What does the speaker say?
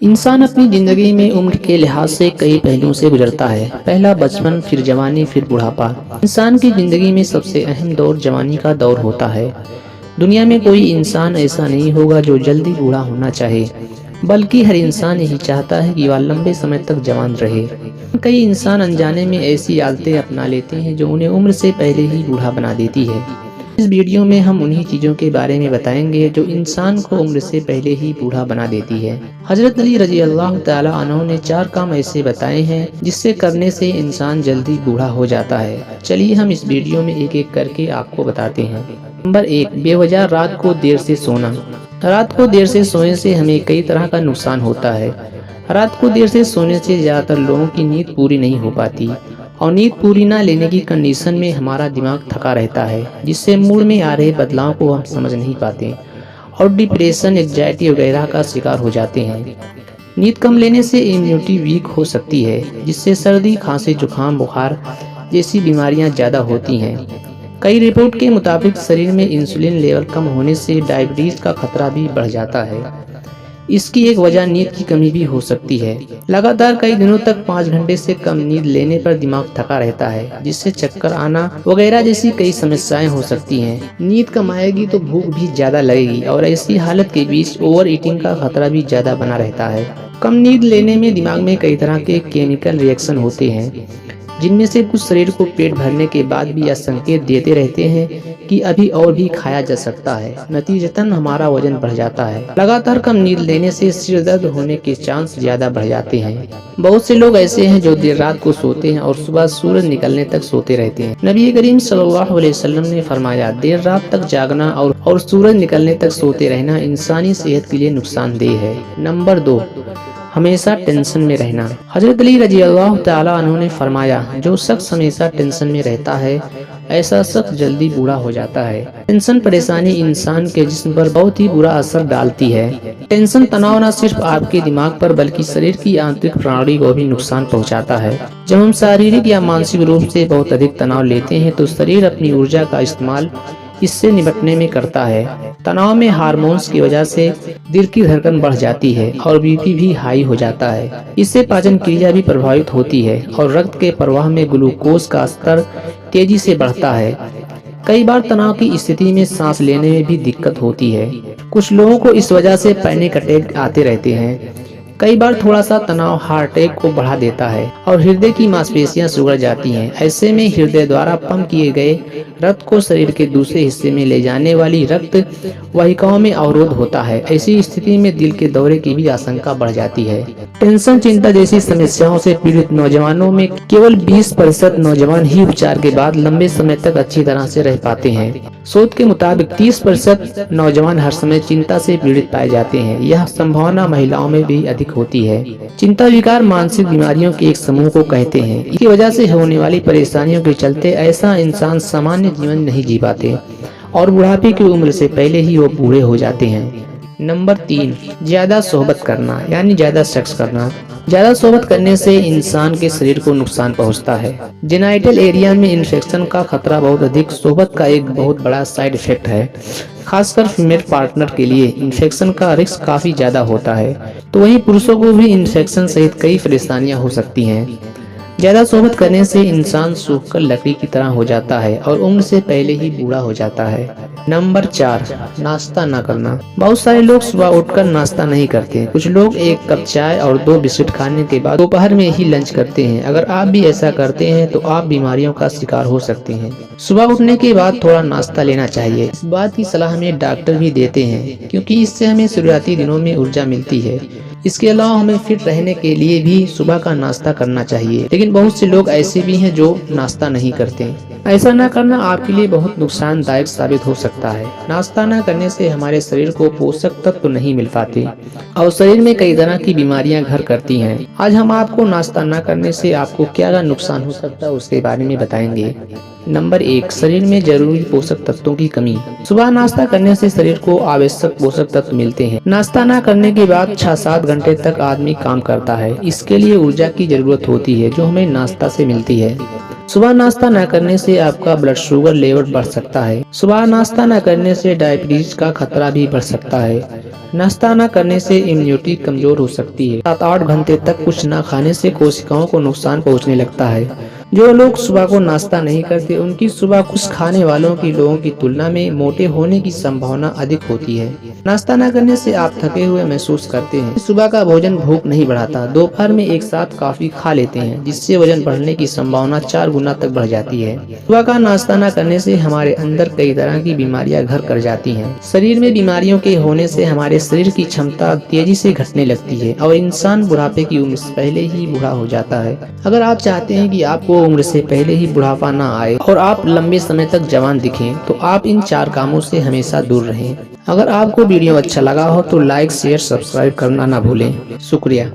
इंसान अपनी जिंदगी में उम्र के लिहाज से कई पहलुओं से गुजरता है। पहला बचपन, फिर जवानी, फिर बुढ़ापा। इंसान की जिंदगी में सबसे अहम दौर जवानी का दौर होता है। दुनिया में कोई इंसान ऐसा नहीं होगा जो जल्दी बूढ़ा होना चाहे, बल्कि हर इंसान यही चाहता है कि वह लंबे समय तक जवान रहे। कई इंसान अनजाने में ऐसी आदतें अपना लेते हैं जो उन्हें उम्र से पहले ही बूढ़ा बना देती है। इस वीडियो में हम उन्हीं चीज़ों के बारे में बताएंगे जो इंसान को उम्र से पहले ही बूढ़ा बना देती है। हजरत अली रजी अल्लाह तआला अन्हु ने 4 काम ऐसे बताए हैं जिससे करने से इंसान जल्दी बूढ़ा हो जाता है। चलिए हम इस वीडियो में एक एक करके आपको बताते हैं। नंबर 1, बेवजह रात को देर से सोना। रात को देर से सोने से हमें कई तरह का नुकसान होता है। रात को देर से सोने से ज़्यादातर लोगों की नींद पूरी नहीं हो पाती और नींद पूरी ना लेने की कंडीशन में हमारा दिमाग थका रहता है, जिससे मूड में आ रहे बदलाव को हम समझ नहीं पाते और डिप्रेशन, एंग्जाइटी वगैरह का शिकार हो जाते हैं। नींद कम लेने से इम्यूनिटी वीक हो सकती है, जिससे सर्दी, खांसी, जुकाम, बुखार जैसी बीमारियां ज़्यादा होती हैं। कई रिपोर्ट के मुताबिक शरीर में इंसुलिन लेवल कम होने से डायबिटीज़ का खतरा भी बढ़ जाता है। इसकी एक वजह नींद की कमी भी हो सकती है। लगातार कई दिनों तक 5 घंटे से कम नींद लेने पर दिमाग थका रहता है, जिससे चक्कर आना वगैरह जैसी कई समस्याएं हो सकती हैं। नींद कम आएगी तो भूख भी ज्यादा लगेगी और ऐसी हालत के बीच ओवर ईटिंग का खतरा भी ज्यादा बना रहता है। कम नींद लेने में दिमाग में कई तरह के केमिकल रिएक्शन होते हैं, जिनमें से कुछ शरीर को पेट भरने के बाद भी यह संकेत देते रहते हैं कि अभी और भी खाया जा सकता है। नतीजतन हमारा वजन बढ़ जाता है। लगातार कम नींद लेने से सिर दर्द होने के चांस ज्यादा बढ़ जाते हैं। बहुत से लोग ऐसे हैं जो देर रात को सोते हैं और सुबह सूरज निकलने तक सोते रहते हैं। नबी करीम सल्लल्लाहु अलैहि वसल्लम ने फरमाया, देर रात तक जागना और सूरज निकलने तक सोते रहना इंसानी सेहत के लिए नुकसानदेह है। नंबर 2, हमेशा टेंशन में रहना। हजरत अली रजी अल्लाह तआला अन्हु ने फरमाया, जो शख्स हमेशा टेंशन में रहता है ऐसा शख्स जल्दी बूढ़ा हो जाता है। टेंशन, परेशानी इंसान के जिस्म पर बहुत ही बुरा असर डालती है। टेंशन, तनाव न सिर्फ आपके दिमाग पर बल्कि शरीर की आंतरिक प्रणाली को भी नुकसान पहुंचाता है। जब हम शारीरिक या मानसिक रूप से बहुत अधिक तनाव लेते हैं तो शरीर अपनी ऊर्जा का इस्तेमाल इससे निपटने में करता है। तनाव में हार्मोन्स की वजह से दिल की धड़कन बढ़ जाती है और बीपी भी हाई हो जाता है। इससे पाचन क्रिया भी प्रभावित होती है और रक्त के प्रवाह में ग्लूकोज का स्तर तेजी से बढ़ता है। कई बार तनाव की स्थिति में सांस लेने में भी दिक्कत होती है। कुछ लोगों को इस वजह से पैनिक अटैक आते रहते हैं। कई बार थोड़ा सा तनाव हार्ट अटैक को बढ़ा देता है और हृदय की मांसपेशियां सुगड़ जाती हैं। ऐसे में हृदय द्वारा पंप किए गए रक्त को शरीर के दूसरे हिस्से में ले जाने वाली रक्त वाहिकाओं में अवरोध होता है। ऐसी स्थिति में दिल के दौरे की भी आशंका बढ़ जाती है। टेंशन, चिंता जैसी समस्याओं से पीड़ित नौजवानों में केवल 20% नौजवान ही उपचार के बाद लंबे समय तक अच्छी तरह से रह पाते हैं। शोध के मुताबिक 30% नौजवान हर समय चिंता से पीड़ित पाए जाते हैं। यह संभावना महिलाओं में भी अधिक होती है। चिंता विकार मानसिक बीमारियों के एक समूह को कहते हैं। इसकी वजह से होने वाली परेशानियों के चलते ऐसा इंसान सामान्य जीवन नहीं जी पाते और बुढ़ापे की उम्र से पहले ही वो बूढ़े हो जाते हैं। नंबर 3, ज्यादा सोहबत करना यानी ज्यादा सेक्स करना। ज्यादा सोहबत करने से इंसान के शरीर को नुकसान पहुंचता है। जेनाइटल एरिया में इन्फेक्शन का खतरा बहुत अधिक सोहबत का एक बहुत बड़ा साइड इफेक्ट है। खासकर फीमेल पार्टनर के लिए इन्फेक्शन का रिस्क काफी ज्यादा होता है, तो वहीं पुरुषों को भी इन्फेक्शन सहित कई परेशानियां हो सकती हैं। ज्यादा सोहबत करने से इंसान सूखकर लकड़ी की तरह हो जाता है और उम्र से पहले ही बूढ़ा हो जाता है। नंबर 4, नाश्ता न करना। बहुत सारे लोग सुबह उठकर नाश्ता नहीं करते। कुछ लोग 1 कप चाय और 2 बिस्किट खाने के बाद दोपहर में ही लंच करते हैं। अगर आप भी ऐसा करते हैं तो आप बीमारियों का शिकार हो सकते हैं। सुबह उठने के बाद थोड़ा नाश्ता लेना चाहिए। इस बात की सलाह हमें डॉक्टर भी देते हैं, क्योंकि इससे हमें शुरुआती दिनों में ऊर्जा मिलती है। इसके अलावा हमें फिट रहने के लिए भी सुबह का नाश्ता करना चाहिए, लेकिन बहुत से लोग ऐसे भी हैं जो नाश्ता नहीं करते। ऐसा न करना आपके लिए बहुत नुकसानदायक साबित हो सकता है। नाश्ता न करने से हमारे शरीर को पोषक तत्व नहीं मिल पाते और शरीर में कई तरह की बीमारियां घर करती हैं। आज हम आपको नाश्ता न करने से आपको क्या नुकसान हो सकता है उसके बारे में बताएंगे। नंबर 1, शरीर में जरूरी पोषक तत्वों की कमी। सुबह नाश्ता करने से शरीर को आवश्यक पोषक तत्व मिलते हैं। नाश्ता न करने के बाद 6-7 घंटे तक आदमी काम करता है। इसके लिए ऊर्जा की जरूरत होती है जो हमें नाश्ता से मिलती है। सुबह नाश्ता न करने से आपका ब्लड शुगर लेवल बढ़ सकता है। सुबह नाश्ता न करने से डायबिटीज का खतरा भी बढ़ सकता है। नाश्ता न करने से इम्यूनिटी कमजोर हो सकती है। 7-8 घंटे तक कुछ न खाने से कोशिकाओं को नुकसान पहुंचने लगता है। जो लोग सुबह को नाश्ता नहीं करते उनकी सुबह कुछ खाने वालों की लोगों की तुलना में मोटे होने की संभावना अधिक होती है। नाश्ता न करने से आप थके हुए महसूस करते हैं। सुबह का भोजन भूख नहीं बढ़ाता। दोपहर में एक साथ काफी खा लेते हैं जिससे वजन बढ़ने की संभावना 4 गुना तक बढ़ जाती है। सुबह का नाश्ता न करने से हमारे अंदर कई तरह की बीमारियां घर कर जाती हैं। शरीर में बीमारियों के होने से हमारे शरीर की क्षमता तेजी से घटने लगती है और इंसान बुढ़ापे की उम्र से पहले ही बूढ़ा हो जाता है। अगर आप चाहते हैं कि आपको उम्र से पहले ही बुढ़ापा ना आए और आप लंबे समय तक जवान दिखें, तो आप इन 4 कामों से हमेशा दूर रहें। अगर आपको वीडियो अच्छा लगा हो तो लाइक, शेयर, सब्सक्राइब करना ना भूलें। शुक्रिया।